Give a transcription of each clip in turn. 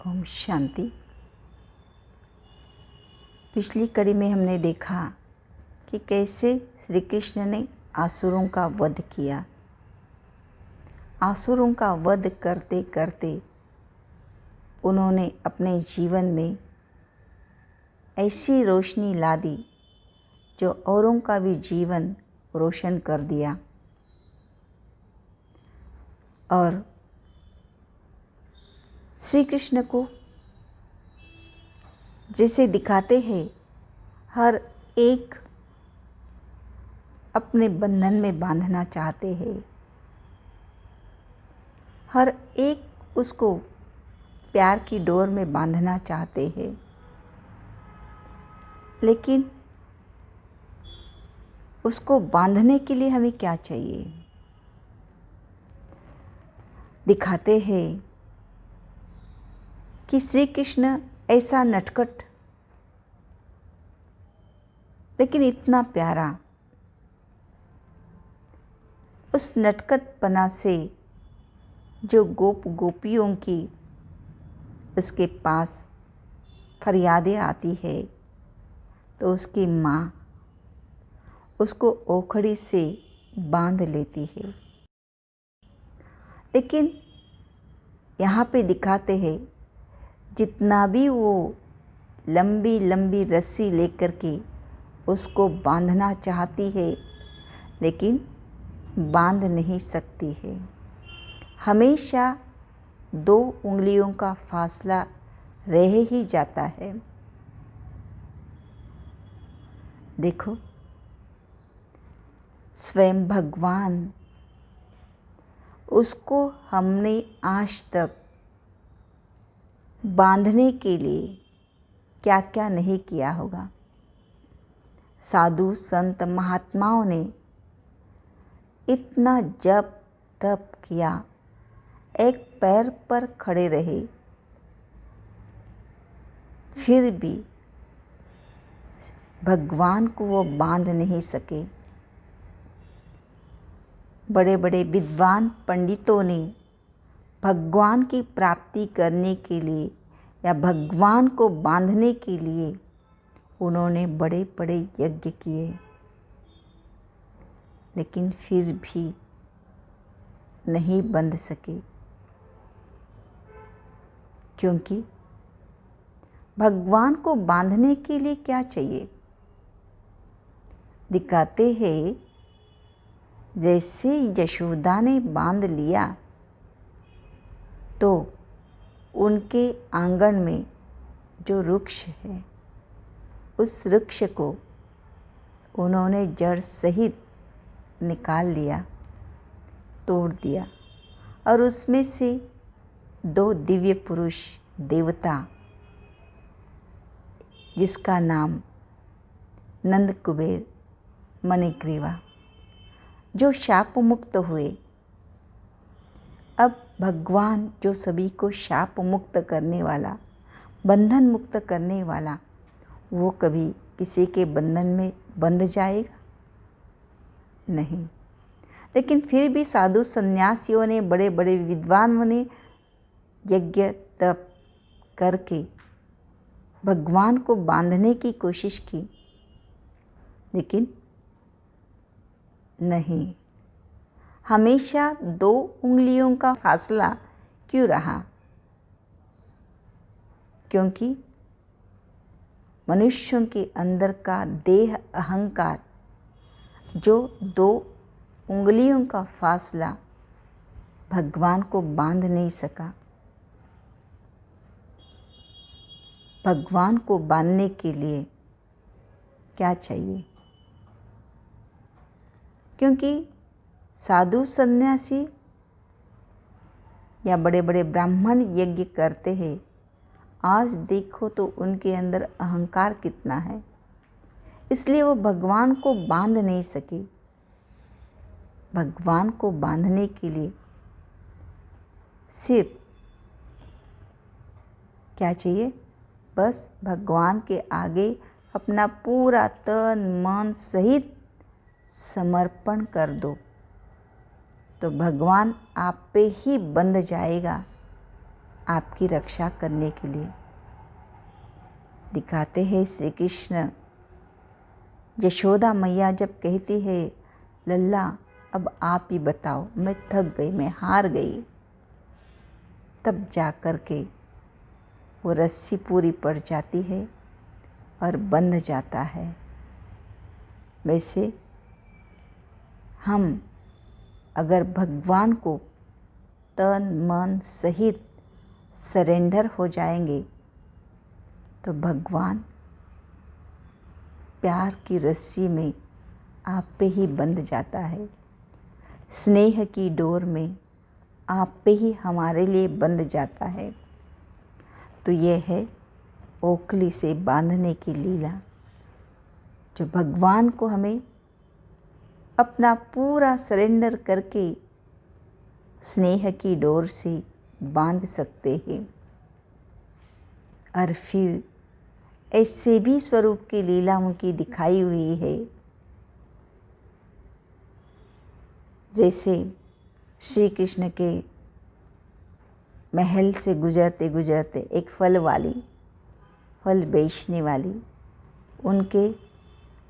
ओम शांति। पिछली कड़ी में हमने देखा कि कैसे श्री कृष्ण ने आसुरों का वध किया। आसुरों का वध करते करते उन्होंने अपने जीवन में ऐसी रोशनी ला दी जो औरों का भी जीवन रोशन कर दिया। और श्री कृष्ण को जैसे दिखाते हैं, हर एक अपने बंधन में बांधना चाहते हैं, हर एक उसको प्यार की डोर में बांधना चाहते हैं, लेकिन उसको बांधने के लिए हमें क्या चाहिए? दिखाते हैं कि श्री कृष्ण ऐसा नटखट लेकिन इतना प्यारा, उस नटखटपना से जो गोपियों की उसके पास फरियादें आती है तो उसकी माँ उसको ओखड़ी से बांध लेती है। लेकिन यहाँ पे दिखाते हैं जितना भी वो लंबी लंबी रस्सी लेकर के उसको बांधना चाहती है, लेकिन बांध नहीं सकती है। हमेशा 2 उंगलियों का फासला रह ही जाता है। देखो, स्वयं भगवान, उसको हमने आज तक बांधने के लिए क्या क्या नहीं किया होगा। साधु संत महात्माओं ने इतना जप तप किया, एक पैर पर खड़े रहे, फिर भी भगवान को वो बांध नहीं सके। बड़े बड़े विद्वान पंडितों ने भगवान की प्राप्ति करने के लिए या भगवान को बांधने के लिए उन्होंने बड़े बड़े यज्ञ किए, लेकिन फिर भी नहीं बंध सके। क्योंकि भगवान को बांधने के लिए क्या चाहिए? दिखाते हैं जैसे यशोदा ने बांध लिया तो उनके आंगन में जो वृक्ष है, उस वृक्ष को उन्होंने जड़ सहित निकाल लिया, तोड़ दिया, और उसमें से 2 दिव्य पुरुष देवता, जिसका नाम नंद कुबेर मणिग्रीवा, जो शाप मुक्त हुए। अब भगवान जो सभी को शाप मुक्त करने वाला, बंधन मुक्त करने वाला, वो कभी किसी के बंधन में बंध जाएगा? नहीं। लेकिन फिर भी साधु सन्यासियों ने, बड़े बड़े विद्वानों ने यज्ञ तप करके भगवान को बांधने की कोशिश की, लेकिन नहीं। हमेशा 2 उंगलियों का फासला क्यों रहा? क्योंकि मनुष्यों के अंदर का देह अहंकार, जो 2 उंगलियों का फासला भगवान को बांध नहीं सका। भगवान को बांधने के लिए क्या चाहिए? क्योंकि साधु सन्यासी या बड़े बड़े ब्राह्मण यज्ञ करते हैं, आज देखो तो उनके अंदर अहंकार कितना है, इसलिए वो भगवान को बांध नहीं सके। भगवान को बांधने के लिए सिर्फ क्या चाहिए? बस भगवान के आगे अपना पूरा तन मन सहित समर्पण कर दो, तो भगवान आप पे ही बंध जाएगा। आपकी रक्षा करने के लिए। दिखाते हैं श्री कृष्ण, यशोदा मैया जब कहती है लल्ला अब आप ही बताओ, मैं थक गई, मैं हार गई, तब जा कर के वो रस्सी पूरी पड़ जाती है और बंध जाता है। वैसे हम अगर भगवान को तन मन सहित सरेंडर हो जाएंगे तो भगवान प्यार की रस्सी में आप पे ही बंध जाता है, स्नेह की डोर में आप पे ही हमारे लिए बंध जाता है। तो ये है ओखली से बांधने की लीला, जो भगवान को हमें अपना पूरा सरेंडर करके स्नेह की डोर से बांध सकते हैं। और फिर ऐसे भी स्वरूप की लीला उनकी दिखाई हुई है, जैसे श्री कृष्ण के महल से गुजरते गुजरते एक फल बेचने वाली उनके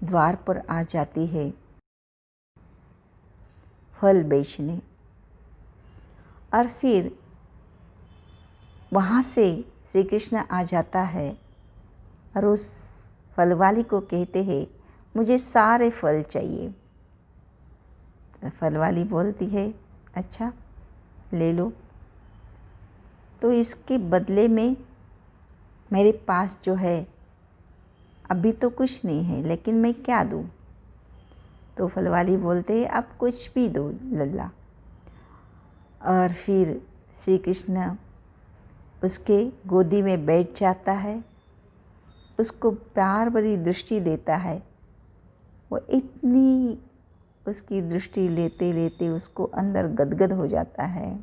द्वार पर आ जाती है फल बेचने, और फिर वहाँ से श्री कृष्ण आ जाता है और उस फल वाली को कहते हैं मुझे सारे फल चाहिए। फल वाली बोलती है अच्छा ले लो, तो इसके बदले में मेरे पास जो है अभी तो कुछ नहीं है, लेकिन मैं क्या दूँ? तो फल वाली बोलते हैं आप कुछ भी दो लल्ला। और फिर श्री कृष्ण उसके गोदी में बैठ जाता है, उसको प्यार भरी दृष्टि देता है। वो इतनी उसकी दृष्टि लेते लेते उसको अंदर गदगद हो जाता है।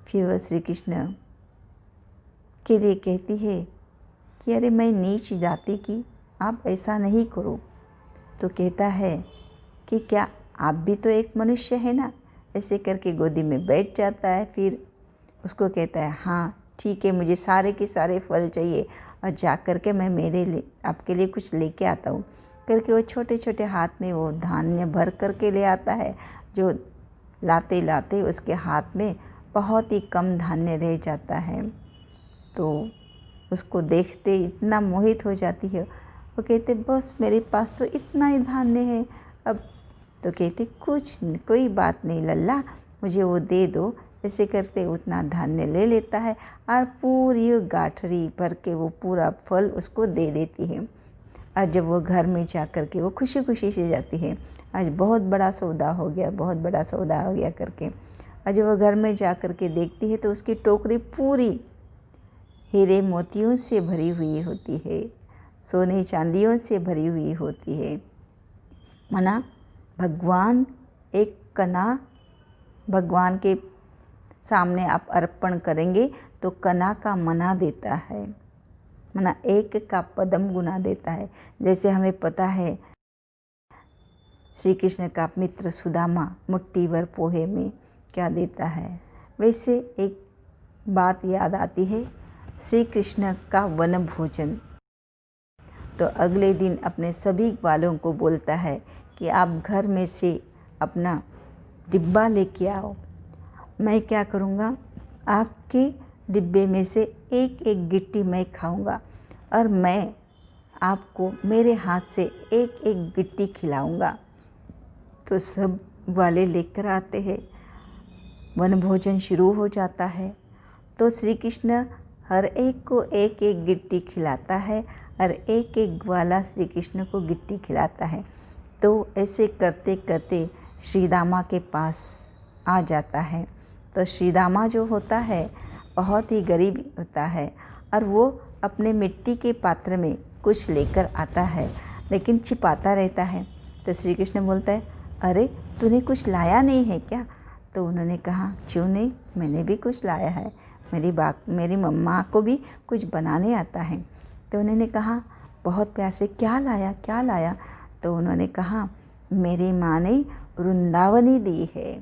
फिर वह श्री कृष्ण के लिए कहती है कि अरे मैं नीच जाति की, आप ऐसा नहीं करो। तो कहता है कि क्या आप भी तो एक मनुष्य है ना। ऐसे करके गोदी में बैठ जाता है। फिर उसको कहता है हाँ ठीक है, मुझे सारे के सारे फल चाहिए और जा कर के मैं मेरे लिए आपके लिए कुछ लेके आता हूँ करके वो छोटे छोटे हाथ में वो धान्य भर करके ले आता है। जो लाते लाते उसके हाथ में बहुत ही कम धान्य रह जाता है। तो उसको देखते इतना मोहित हो जाती है। वो कहते बस मेरे पास तो इतना ही धान्य है अब। तो कहते कोई बात नहीं लल्ला, मुझे वो दे दो। ऐसे करते उतना धान्य ले लेता है और पूरी गाठरी भर के वो पूरा फल उसको दे देती है। और जब वो घर में जा कर के वो खुशी खुशी से जाती है, आज बहुत बड़ा सौदा हो गया, बहुत बड़ा सौदा हो गया करके। और जब वो घर में जा कर के देखती है तो उसकी टोकरी पूरी हीरे मोतियों से भरी हुई होती है, सोने चांदियों से भरी हुई होती है। मना भगवान एक कना भगवान के सामने आप अर्पण करेंगे तो कना का मना देता है, मना एक का पदम गुना देता है। जैसे हमें पता है श्री कृष्ण का मित्र सुदामा मुट्ठी भर पोहे में क्या देता है, वैसे एक बात याद आती है श्री कृष्ण का वन भोजन। तो अगले दिन अपने सभी वालों को बोलता है कि आप घर में से अपना डिब्बा लेके आओ। मैं क्या करूँगा, आपके डिब्बे में से एक एक गिट्टी मैं खाऊंगा और मैं आपको मेरे हाथ से एक एक गिट्टी खिलाऊंगा। तो सब वाले लेकर आते हैं, वन भोजन शुरू हो जाता है। तो श्री कृष्ण हर एक को एक एक गिट्टी खिलाता है और एक एक ग्वाला श्री कृष्ण को गिट्टी खिलाता है। तो ऐसे करते करते श्री दामा के पास आ जाता है। तो श्री दामा जो होता है बहुत ही गरीब होता है और वो अपने मिट्टी के पात्र में कुछ लेकर आता है, लेकिन छिपाता रहता है। तो श्री कृष्ण बोलता है अरे तूने कुछ लाया नहीं है क्या? तो उन्होंने कहा क्यों नहीं, मैंने भी कुछ लाया है, मेरी मम्मा को भी कुछ बनाने आता है। तो उन्होंने कहा बहुत प्यार से क्या लाया क्या लाया? तो उन्होंने कहा मेरी माँ ने वृंदावनी दी है।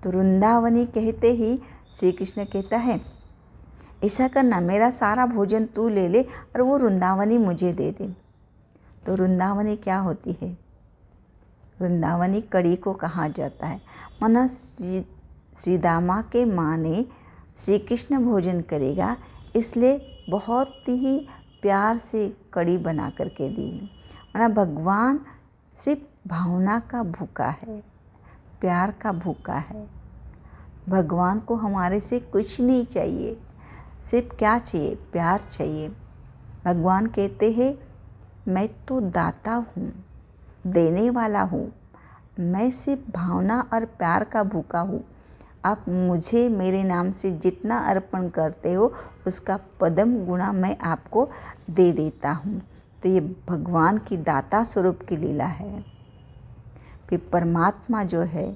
तो वृंदावनी कहते ही श्री कृष्ण कहता है ऐसा करना, मेरा सारा भोजन तू ले ले और वो वृंदावनी मुझे दे दे। तो वृंदावनी क्या होती है? वृंदावनी कड़ी को कहा जाता है। माना श्रीदामा के माँ ने श्री कृष्ण भोजन करेगा इसलिए बहुत ही प्यार से कड़ी बना करके दी। माना भगवान सिर्फ भावना का भूखा है, प्यार का भूखा है। भगवान को हमारे से कुछ नहीं चाहिए, सिर्फ क्या चाहिए? प्यार चाहिए। भगवान कहते हैं मैं तो दाता हूँ, देने वाला हूँ, मैं सिर्फ भावना और प्यार का भूखा हूँ। आप मुझे मेरे नाम से जितना अर्पण करते हो उसका पदम गुणा मैं आपको दे देता हूँ। तो ये भगवान की दाता स्वरूप की लीला है। फिर परमात्मा जो है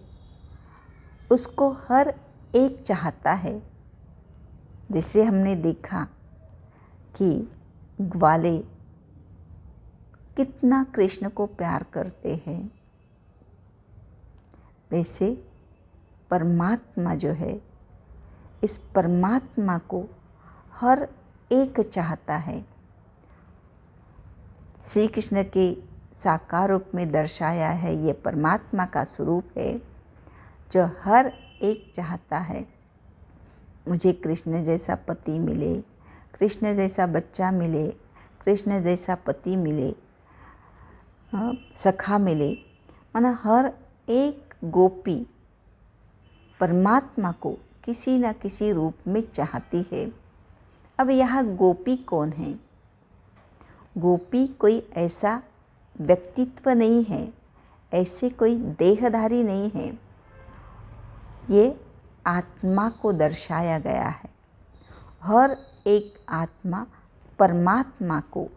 उसको हर एक चाहता है। जिसे हमने देखा कि ग्वाले कितना कृष्ण को प्यार करते हैं, वैसे परमात्मा जो है इस परमात्मा को हर एक चाहता है। श्री कृष्ण के साकार रूप में दर्शाया है, ये परमात्मा का स्वरूप है जो हर एक चाहता है मुझे कृष्ण जैसा पति मिले, कृष्ण जैसा बच्चा मिले, कृष्ण जैसा पति मिले, सखा मिले। माना हर एक गोपी परमात्मा को किसी न किसी रूप में चाहती है। अब यहाँ गोपी कौन है? गोपी कोई ऐसा व्यक्तित्व नहीं है, ऐसे कोई देहधारी नहीं है। ये आत्मा को दर्शाया गया है। हर एक आत्मा परमात्मा को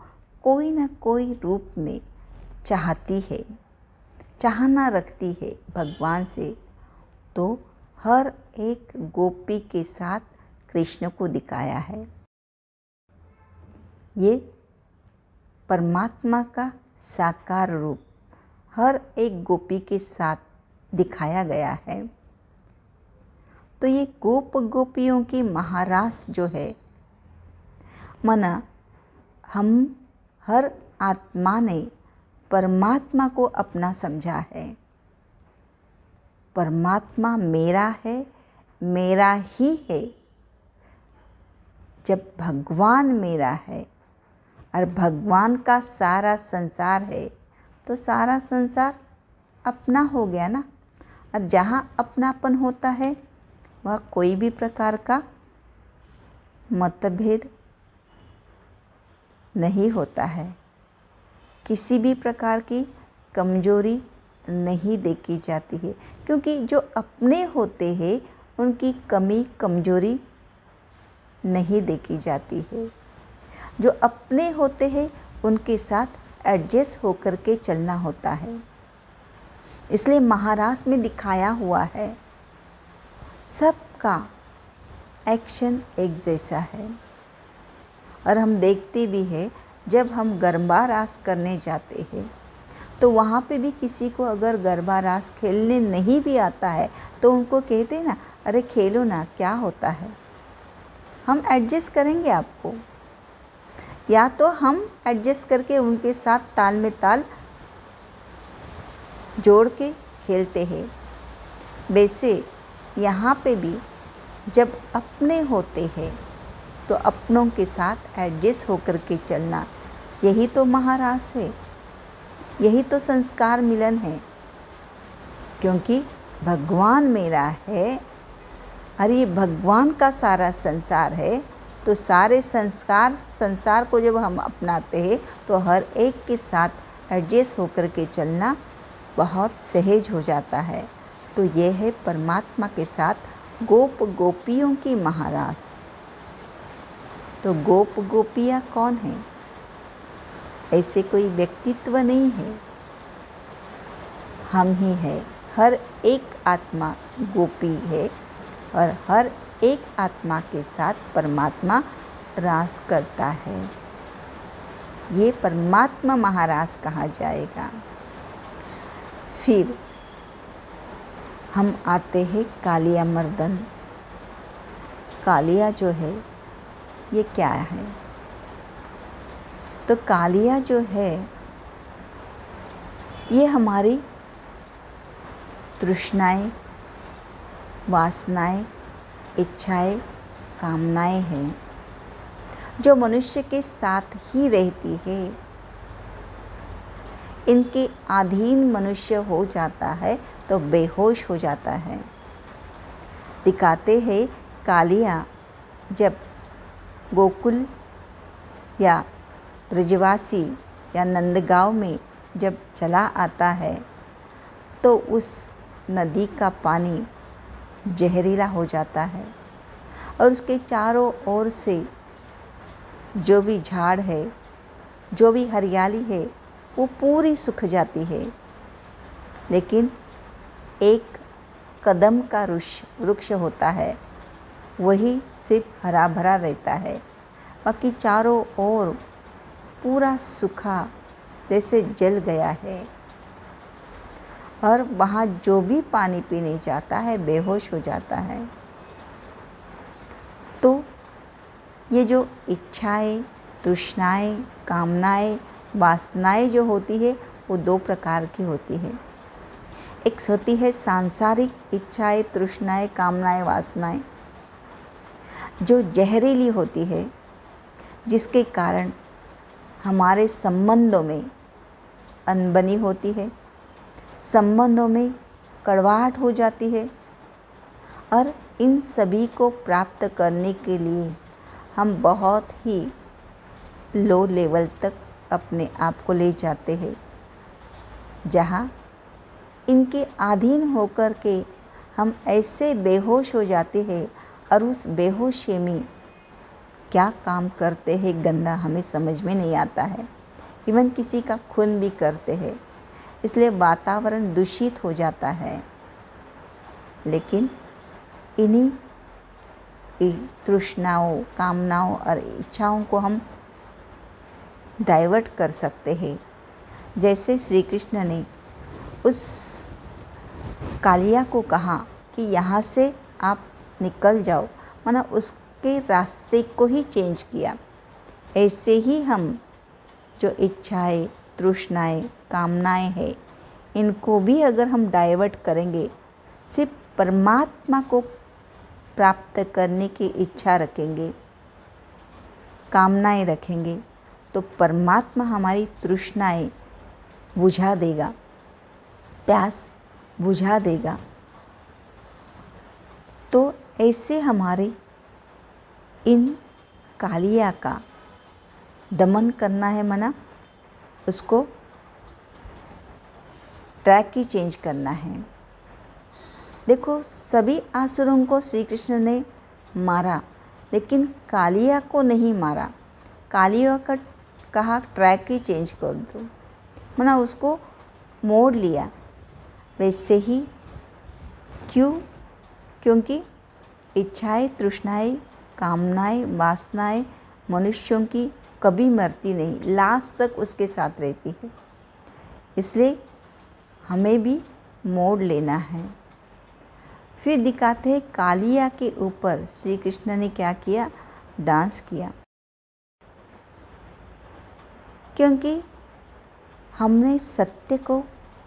कोई न कोई रूप में चाहती है, चाहना रखती है भगवान से। तो हर एक गोपी के साथ कृष्ण को दिखाया है। ये परमात्मा का साकार रूप हर एक गोपी के साथ दिखाया गया है। तो ये गोप गोपियों की महारास जो है, माना हम हर आत्मा ने परमात्मा को अपना समझा है। परमात्मा मेरा है, मेरा ही है। जब भगवान मेरा है और भगवान का सारा संसार है तो सारा संसार अपना हो गया ना। और जहाँ अपनापन होता है वह कोई भी प्रकार का मतभेद नहीं होता है, किसी भी प्रकार की कमजोरी नहीं देखी जाती है। क्योंकि जो अपने होते हैं उनकी कमी कमजोरी नहीं देखी जाती है। जो अपने होते हैं उनके साथ एडजस्ट होकर के चलना होता है। इसलिए महारास में दिखाया हुआ है सबका एक्शन एक जैसा है। और हम देखते भी हैं जब हम गरबा रास करने जाते हैं तो वहाँ पे भी किसी को अगर गरबा रास खेलने नहीं भी आता है तो उनको कहते हैं ना, अरे खेलो ना, क्या होता है, हम एडजस्ट करेंगे आपको। या तो हम एडजस्ट करके उनके साथ ताल में ताल जोड़ के खेलते हैं। वैसे यहाँ पे भी जब अपने होते हैं तो अपनों के साथ एडजस्ट होकर के चलना, यही तो महारास है, यही तो संस्कार मिलन है। क्योंकि भगवान मेरा है और ये भगवान का सारा संसार है। तो सारे संसार को जब हम अपनाते हैं तो हर एक के साथ एडजस्ट होकर के चलना बहुत सहज हो जाता है। तो ये है परमात्मा के साथ गोप गोपियों की महारास। तो गोप गोपियाँ कौन हैं? ऐसे कोई व्यक्तित्व नहीं है, हम ही है। हर एक आत्मा गोपी है और हर एक आत्मा के साथ परमात्मा रास करता है। ये परमात्मा महारास कहा जाएगा। फिर हम आते हैं कालिया मर्दन। कालिया जो है ये क्या है? तो कालिया जो है ये हमारी तृष्णाएं, वासनाएं, इच्छाएं, कामनाएं हैं जो मनुष्य के साथ ही रहती है। इनके अधीन मनुष्य हो जाता है तो बेहोश हो जाता है। दिखाते हैं कालिया जब गोकुल या ब्रजवासी या नंदगांव में जब चला आता है तो उस नदी का पानी जहरीला हो जाता है और उसके चारों ओर से जो भी झाड़ है, जो भी हरियाली है, वो पूरी सूख जाती है। लेकिन एक कदम का वृक्ष होता है, वही सिर्फ हरा भरा रहता है। बाकी चारों ओर पूरा सूखा जैसे जल गया है और वहाँ जो भी पानी पीने जाता है बेहोश हो जाता है। तो ये जो इच्छाएं, तृष्णाएं, कामनाएं, वासनाएं जो होती है वो दो प्रकार की होती है। एक होती है सांसारिक इच्छाएं, तृष्णाएं, कामनाएं, वासनाएं जो जहरीली होती है, जिसके कारण हमारे संबंधों में अनबनी होती है, संबंधों में कड़वाहट हो जाती है और इन सभी को प्राप्त करने के लिए हम बहुत ही लो लेवल तक अपने आप को ले जाते हैं, जहाँ इनके अधीन होकर के हम ऐसे बेहोश हो जाते हैं और उस बेहोशी में क्या काम करते हैं गंदा हमें समझ में नहीं आता है। इवन किसी का खून भी करते हैं, इसलिए वातावरण दूषित हो जाता है। लेकिन इन्हीं तृष्णाओं, कामनाओं और इच्छाओं को हम डाइवर्ट कर सकते हैं। जैसे श्री कृष्ण ने उस कालिया को कहा कि यहाँ से आप निकल जाओ, माना उसके रास्ते को ही चेंज किया। ऐसे ही हम जो इच्छाएं, तृष्णाएं, कामनाएं हैं, इनको भी अगर हम डाइवर्ट करेंगे, सिर्फ परमात्मा को प्राप्त करने की इच्छा रखेंगे, कामनाएं रखेंगे, तो परमात्मा हमारी तृष्णाएं बुझा देगा, प्यास बुझा देगा। तो ऐसे हमारे इन कालिया का दमन करना है, मना उसको ट्रैक ही चेंज करना है। देखो, सभी आसुरों को श्री कृष्ण ने मारा, लेकिन कालिया को नहीं मारा। कालिया का कहा ट्रैक ही चेंज कर दो, मना उसको मोड़ लिया। वैसे ही क्यों? क्योंकि इच्छाएं, तृष्णाएं, कामनाएं, वासनाएं मनुष्यों की कभी मरती नहीं, लास्ट तक उसके साथ रहती है। इसलिए हमें भी मोड़ लेना है। फिर दिखाते हैं कालिया के ऊपर श्री कृष्ण ने क्या किया? डांस किया। क्योंकि हमने सत्य को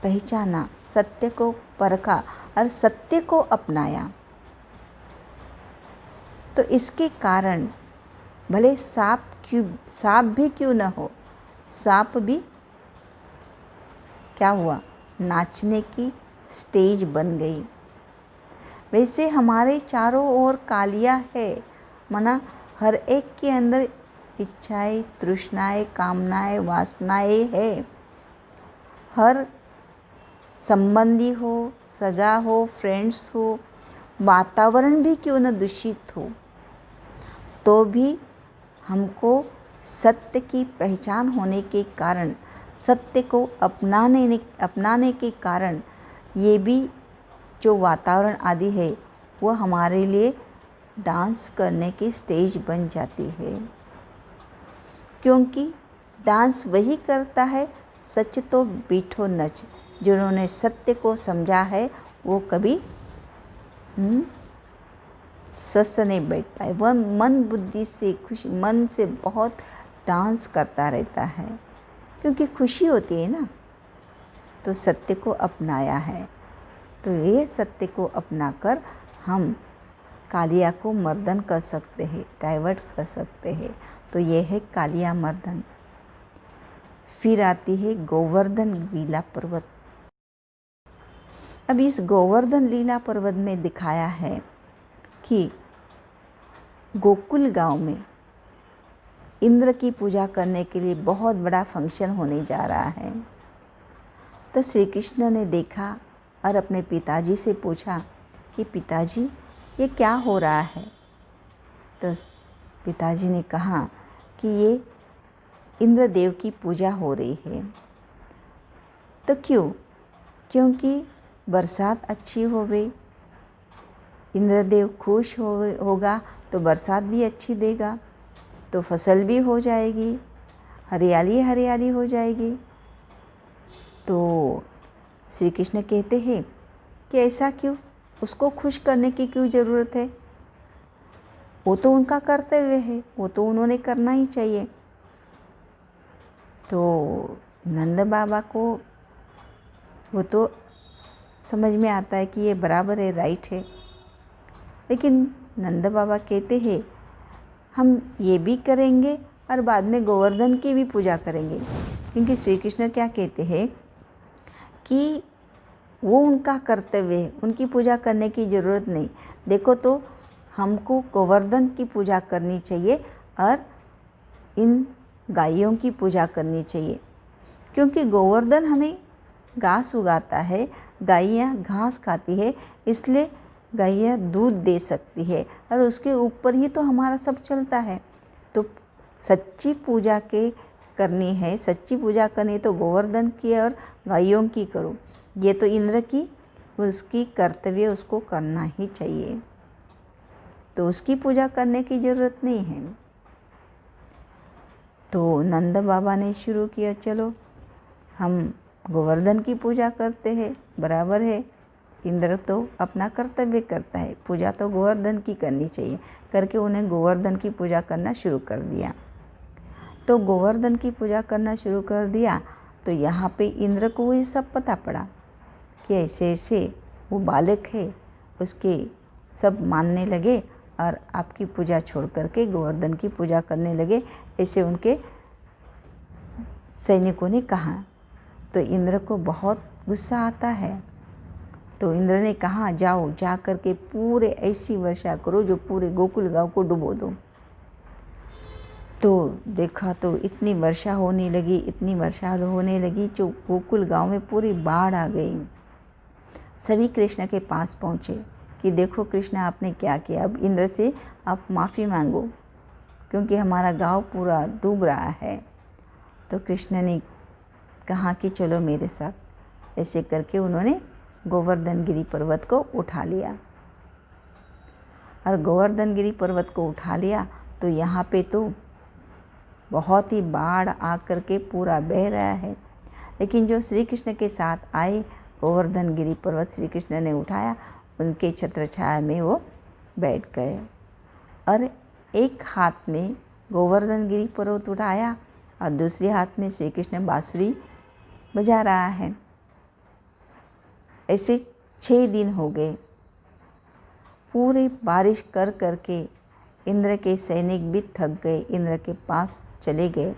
पहचाना, सत्य को परखा और सत्य को अपनाया। तो इसके कारण भले सांप भी क्यों न हो, सांप भी क्या हुआ? नाचने की स्टेज बन गई। वैसे हमारे चारों ओर कालिया है, मना हर एक के अंदर इच्छाएं, तृष्णाएं, कामनाएं, वासनाएं है। हर संबंधी हो, सगा हो, फ्रेंड्स हो, वातावरण भी क्यों न दूषित हो, तो भी हमको सत्य की पहचान होने के कारण, सत्य को अपनाने के कारण ये भी जो वातावरण आदि है वो हमारे लिए डांस करने की स्टेज बन जाती है। क्योंकि डांस वही करता है, सच तो बीठो नच। जिन्होंने सत्य को समझा है वो कभी स्वस्थ नहीं बैठ पाए, वह मन बुद्धि से खुशी, मन से बहुत डांस करता रहता है, क्योंकि खुशी होती है ना। तो सत्य को अपनाया है, तो ये सत्य को अपनाकर हम कालिया को मर्दन कर सकते हैं, डाइवर्ट कर सकते हैं। तो ये है कालिया मर्दन। फिर आती है गोवर्धन लीला पर्वत। अब इस गोवर्धन लीला पर्वत में दिखाया है कि गोकुल गांव में इंद्र की पूजा करने के लिए बहुत बड़ा फंक्शन होने जा रहा है। तो श्री कृष्ण ने देखा और अपने पिताजी से पूछा कि पिताजी ये क्या हो रहा है। तो पिताजी ने कहा कि ये इंद्रदेव की पूजा हो रही है। तो क्यों? क्योंकि बरसात अच्छी हो गई, इंद्रदेव खुश होगा तो बरसात भी अच्छी देगा, तो फसल भी हो जाएगी, हरियाली हरियाली हो जाएगी। तो श्री कृष्ण कहते हैं कि ऐसा क्यों, उसको खुश करने की क्यों ज़रूरत है, वो तो उनका कर्तव्य है, वो तो उन्होंने करना ही चाहिए। तो नंद बाबा को वो तो समझ में आता है कि ये बराबर है, राइट है। लेकिन नंद बाबा कहते हैं हम ये भी करेंगे और बाद में गोवर्धन की भी पूजा करेंगे, क्योंकि श्री कृष्ण क्या कहते हैं कि वो उनका कर्तव्य है, उनकी पूजा करने की ज़रूरत नहीं। देखो तो हमको गोवर्धन की पूजा करनी चाहिए और इन गायों की पूजा करनी चाहिए, क्योंकि गोवर्धन हमें घास उगाता है, गायें घास खाती है, इसलिए गायें दूध दे सकती है और उसके ऊपर ही तो हमारा सब चलता है। तो सच्ची पूजा के करनी है, सच्ची पूजा करनी तो गोवर्धन की और गायों की करो। ये तो इंद्र की उसकी कर्तव्य, उसको करना ही चाहिए, तो उसकी पूजा करने की ज़रूरत नहीं है। तो नंद बाबा ने शुरू किया, चलो हम गोवर्धन की पूजा करते हैं, बराबर है, इंद्र तो अपना कर्तव्य करता है, पूजा तो गोवर्धन की करनी चाहिए, करके उन्हें गोवर्धन की पूजा करना शुरू कर दिया। तो गोवर्धन की पूजा करना शुरू कर दिया तो यहाँ पे इंद्र को ये सब पता पड़ा कि ऐसे ऐसे वो बालक है, उसके सब मानने लगे और आपकी पूजा छोड़ करके गोवर्धन की पूजा करने लगे, ऐसे उनके सैनिकों ने कहा। तो इंद्र को बहुत गुस्सा आता है। तो इंद्र ने कहा जाओ, जा कर के पूरे ऐसी वर्षा करो जो पूरे गोकुल गांव को डुबो दो। तो देखा तो इतनी वर्षा होने लगी, इतनी वर्षा होने लगी जो गोकुल गांव में पूरी बाढ़ आ गई। सभी कृष्ण के पास पहुँचे कि देखो कृष्ण आपने क्या किया, अब इंद्र से आप माफ़ी मांगो क्योंकि हमारा गांव पूरा डूब रहा है। तो कृष्ण ने कहा कि चलो मेरे साथ। ऐसे करके उन्होंने गोवर्धन गिरी पर्वत को उठा लिया और गोवर्धन गिरी पर्वत को उठा लिया। तो यहाँ पे तो बहुत ही बाढ़ आकर के पूरा बह रहा है, लेकिन जो श्री कृष्ण के साथ आए, गोवर्धन गिरी पर्वत श्री कृष्ण ने उठाया, उनके छत्र छाया में वो बैठ गए और एक हाथ में गोवर्धन गिरी पर्वत उठाया और दूसरे हाथ में श्री कृष्ण बांसुरी बजा रहा है। ऐसे 6 दिन हो गए, पूरी बारिश कर करके इंद्र के सैनिक भी थक गए, इंद्र के पास चले गए।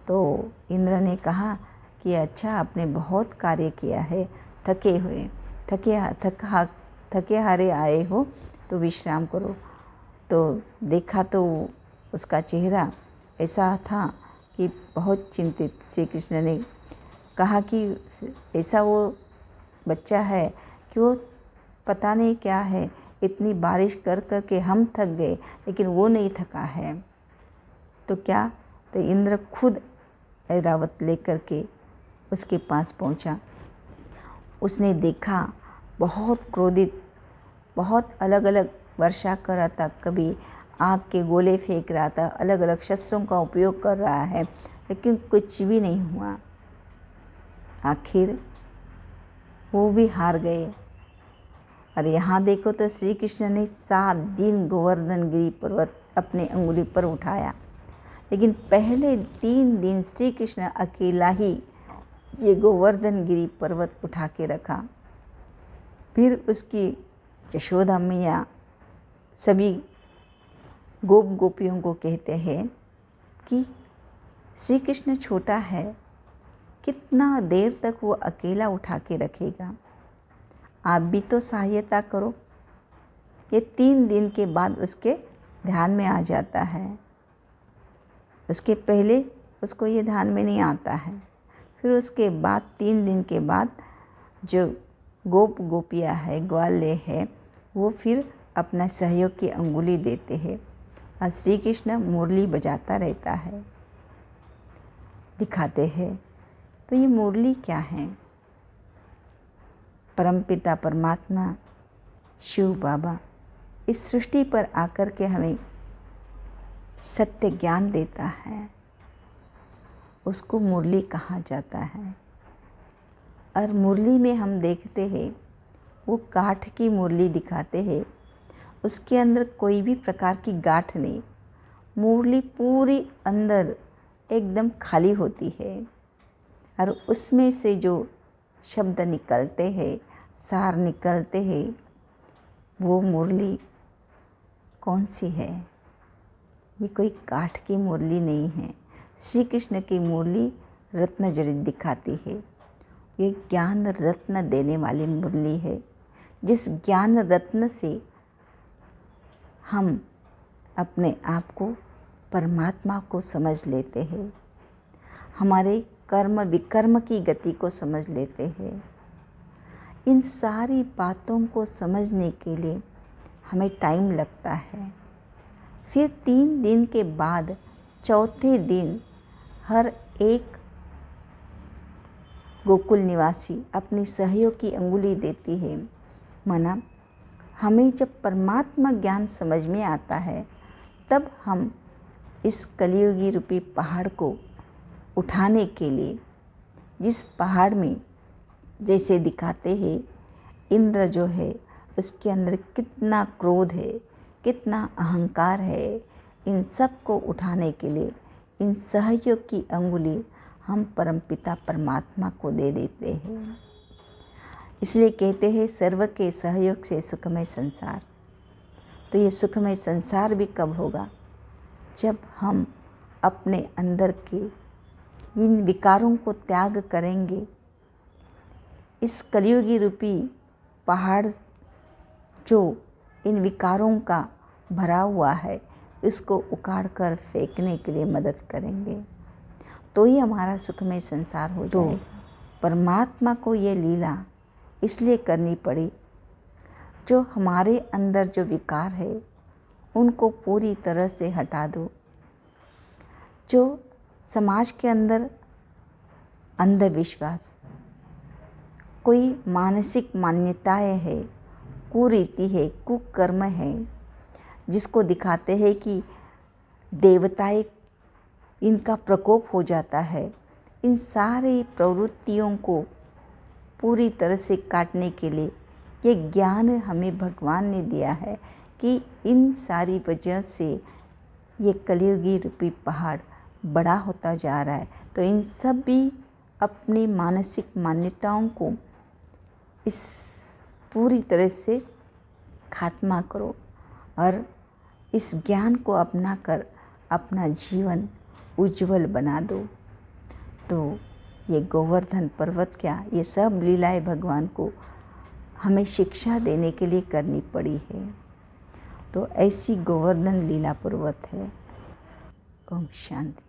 तो इंद्र ने कहा कि अच्छा आपने बहुत कार्य किया है, थके हारे आए हो तो विश्राम करो। तो देखा तो उसका चेहरा ऐसा था कि बहुत चिंतित। श्री कृष्ण ने कहा कि ऐसा वो बच्चा है कि वो पता नहीं क्या है, इतनी बारिश कर कर के हम थक गए लेकिन वो नहीं थका है। तो क्या, तो इंद्र खुद ऐरावत लेकर के उसके पास पहुंचा। उसने देखा, बहुत क्रोधित, बहुत अलग अलग वर्षा कर रहा था, कभी आग के गोले फेंक रहा था, अलग अलग शस्त्रों का उपयोग कर रहा है, लेकिन कुछ भी नहीं हुआ। आखिर वो भी हार गए और यहाँ देखो तो श्री कृष्ण ने 7 दिन गोवर्धन गिरी पर्वत अपने अंगुली पर उठाया, लेकिन पहले 3 दिन श्री कृष्ण अकेला ही ये गोवर्धन गिरी पर्वत उठा के रखा। फिर उसकी यशोदा मैया सभी गोप गोपियों को कहते हैं कि श्री कृष्ण छोटा है, कितना देर तक वो अकेला उठा के रखेगा, आप भी तो सहायता करो। ये 3 दिन के बाद उसके ध्यान में आ जाता है, उसके पहले उसको ये ध्यान में नहीं आता है। फिर उसके बाद 3 दिन के बाद जो गोप गोपिया है, ग्वाले है, वो फिर अपना सहयोग की अंगुली देते हैं और श्री कृष्ण मुरली बजाता रहता है, दिखाते हैं। तो ये मुरली क्या है? परमपिता परमात्मा शिव बाबा इस सृष्टि पर आकर के हमें सत्य ज्ञान देता है, उसको मुरली कहा जाता है। और मुरली में हम देखते हैं वो काठ की मुरली दिखाते हैं, उसके अंदर कोई भी प्रकार की गांठ नहीं, मुरली पूरी अंदर एकदम खाली होती है और उसमें से जो शब्द निकलते हैं, सार निकलते हैं, वो मुरली कौन सी है? ये कोई काठ की मुरली नहीं है। श्री कृष्ण की मुरली रत्न जड़ित दिखाती है। ये ज्ञान रत्न देने वाली मुरली है, जिस ज्ञान रत्न से हम अपने आप को परमात्मा को समझ लेते हैं, हमारे कर्म विकर्म की गति को समझ लेते हैं। इन सारी बातों को समझने के लिए हमें टाइम लगता है। फिर 3 दिन के बाद चौथे दिन हर एक गोकुल निवासी अपनी सहयोग की अंगुली देती है। माना हमें जब परमात्मा ज्ञान समझ में आता है, तब हम इस कलियुगी रूपी पहाड़ को उठाने के लिए, जिस पहाड़ में जैसे दिखाते हैं इंद्र जो है उसके अंदर कितना क्रोध है, कितना अहंकार है, इन सब को उठाने के लिए इन सहयोग की अंगुली हम परमपिता परमात्मा को दे देते हैं। इसलिए कहते हैं सर्व के सहयोग से सुखमय संसार। तो ये सुखमय संसार भी कब होगा? जब हम अपने अंदर के इन विकारों को त्याग करेंगे। इस कलियुगी रूपी पहाड़ जो इन विकारों का भरा हुआ है, इसको उखाड़ कर फेंकने के लिए मदद करेंगे, तो ही हमारा सुखमय संसार हो जाएगा। तो परमात्मा को ये लीला इसलिए करनी पड़ी, जो हमारे अंदर जो विकार है उनको पूरी तरह से हटा दो। जो समाज के अंदर अंधविश्वास, कोई मानसिक मान्यताएं है, कुरीति है, कुकर्म है, जिसको दिखाते हैं कि देवताएं इनका प्रकोप हो जाता है, इन सारी प्रवृत्तियों को पूरी तरह से काटने के लिए ये ज्ञान हमें भगवान ने दिया है कि इन सारी वजह से ये कलियुगी रूपी पहाड़ बड़ा होता जा रहा है। तो इन सब भी अपनी मानसिक मान्यताओं को इस पूरी तरह से खात्मा करो और इस ज्ञान को अपना कर अपना जीवन उज्जवल बना दो। तो ये गोवर्धन पर्वत क्या, ये सब लीलाएं भगवान को हमें शिक्षा देने के लिए करनी पड़ी है। तो ऐसी गोवर्धन लीला पर्वत है। ओम शांति।